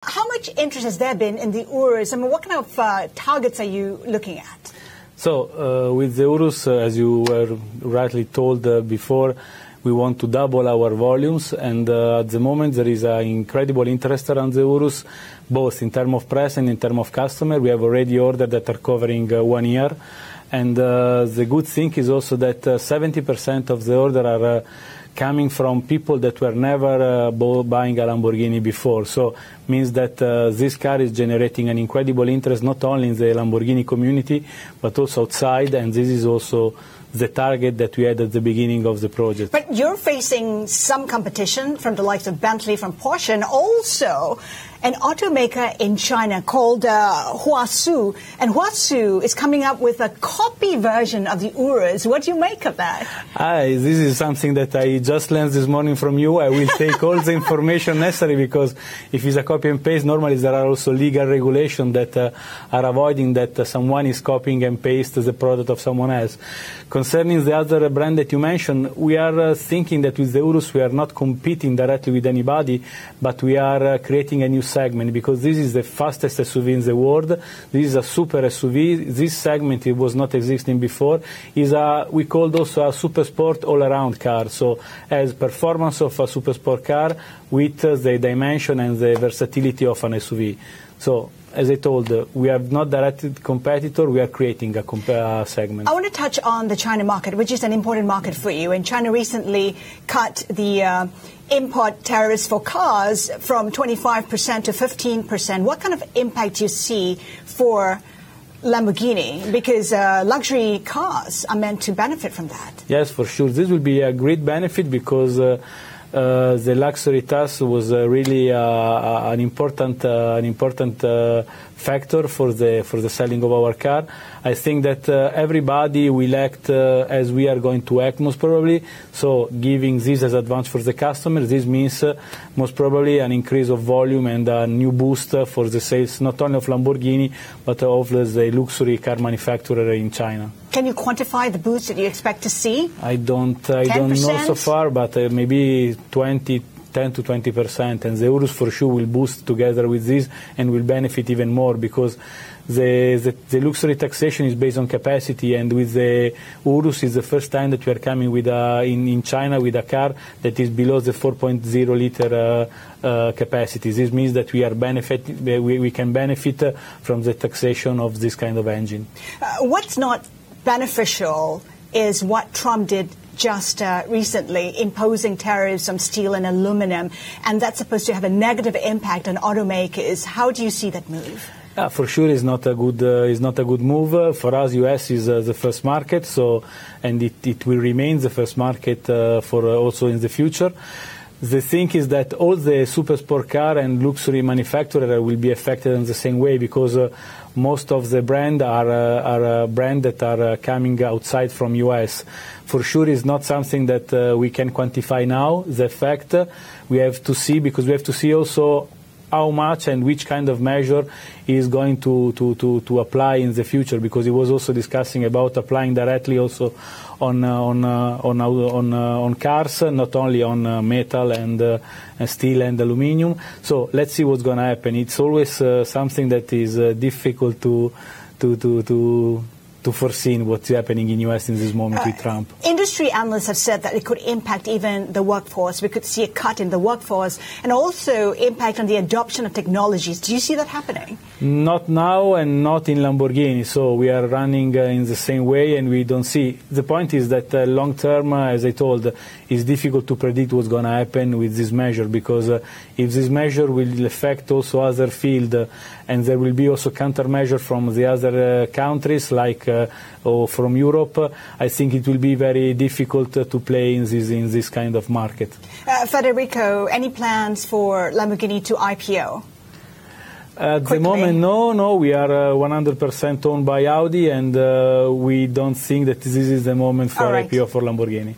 How much interest has there been in the Urus? I mean, what kind of targets are you looking at? So with the Urus, as you were rightly told before, we want to double our volumes, and at the moment there is an incredible interest around the Urus, both in terms of price and in terms of customer. We have already orders that are covering 1 year, and the good thing is also that 70% of the orders are coming from people that were never buying a Lamborghini before. So means that this car is generating an incredible interest not only in the Lamborghini community but also outside, and this is also the target that we had at the beginning of the project. But you're facing some competition from the likes of Bentley, from Porsche, and also an automaker in China called Huasu. And Huasu is coming up with a copy version of the Urus. What do you make of that? This is something that I just learned this morning from you. I will take all the information necessary, because if it's a copy and paste, normally there are also legal regulations that are avoiding that someone is copying and pasting the product of someone else. Concerning the other brand that you mentioned, we are thinking that with the Urus we are not competing directly with anybody, but we are creating a new segment, because this is the fastest SUV in the world. This is a super SUV. This segment, it was not existing before, is we called also a super sport all-around car. So as performance of a super sport car with the dimension and the versatility of an SUV. So as I told, we are not direct competitor, we are creating a segment. I want to touch on the China market, which is an important market for you. And China recently cut the import tariffs for cars from 25% to 15%. What kind of impact do you see for Lamborghini? Because luxury cars are meant to benefit from that. Yes, for sure. This will be a great benefit, because the luxury tax was really an important factor for the selling of our car. I think that everybody will act as we are going to act, most probably. So giving this as advance for the customer, this means most probably an increase of volume and a new boost for the sales, not only of Lamborghini, but of the luxury car manufacturer in China. Can you quantify the boost that you expect to see? I don't know so far, but maybe 10 to 20%, and the Urus for sure will boost together with this and will benefit even more, because the luxury taxation is based on capacity, and with the Urus is the first time that we are coming with in China with a car that is below the 4.0 liter capacity. This means that we can benefit from the taxation of this kind of engine. What's not beneficial is what Trump did just recently, imposing tariffs on steel and aluminum, and that's supposed to have a negative impact on automakers. How do you see that move? For sure, it's not a good move. For us, US is the first market, and it will remain the first market for also in the future. The thing is that all the super sport car and luxury manufacturers will be affected in the same way, because most of the brands are brands that are coming outside from US. For sure, it's not something that we can quantify now. The effect we have to see, because we have to see also how much and which kind of measure is going to apply in the future, because he was also discussing about applying directly also on cars, not only on metal and steel and aluminium. So let's see what's going to happen. It's always something that is difficult to foresee what's happening in US in this moment with Trump. Industry analysts have said that it could impact even the workforce. We could see a cut in the workforce and also impact on the adoption of technologies. Do you see that happening? Not now, and not in Lamborghini. So we are running in the same way, and we don't see. The point is that long term, as I told, it's difficult to predict what's going to happen with this measure, because if this measure will affect also other fields, and there will be also countermeasure from the other countries, like or from Europe, I think it will be very difficult to play in this kind of market. Federico, any plans for Lamborghini to IPO? At the moment, no. We are 100% owned by Audi, and we don't think that this is the moment for IPO for Lamborghini.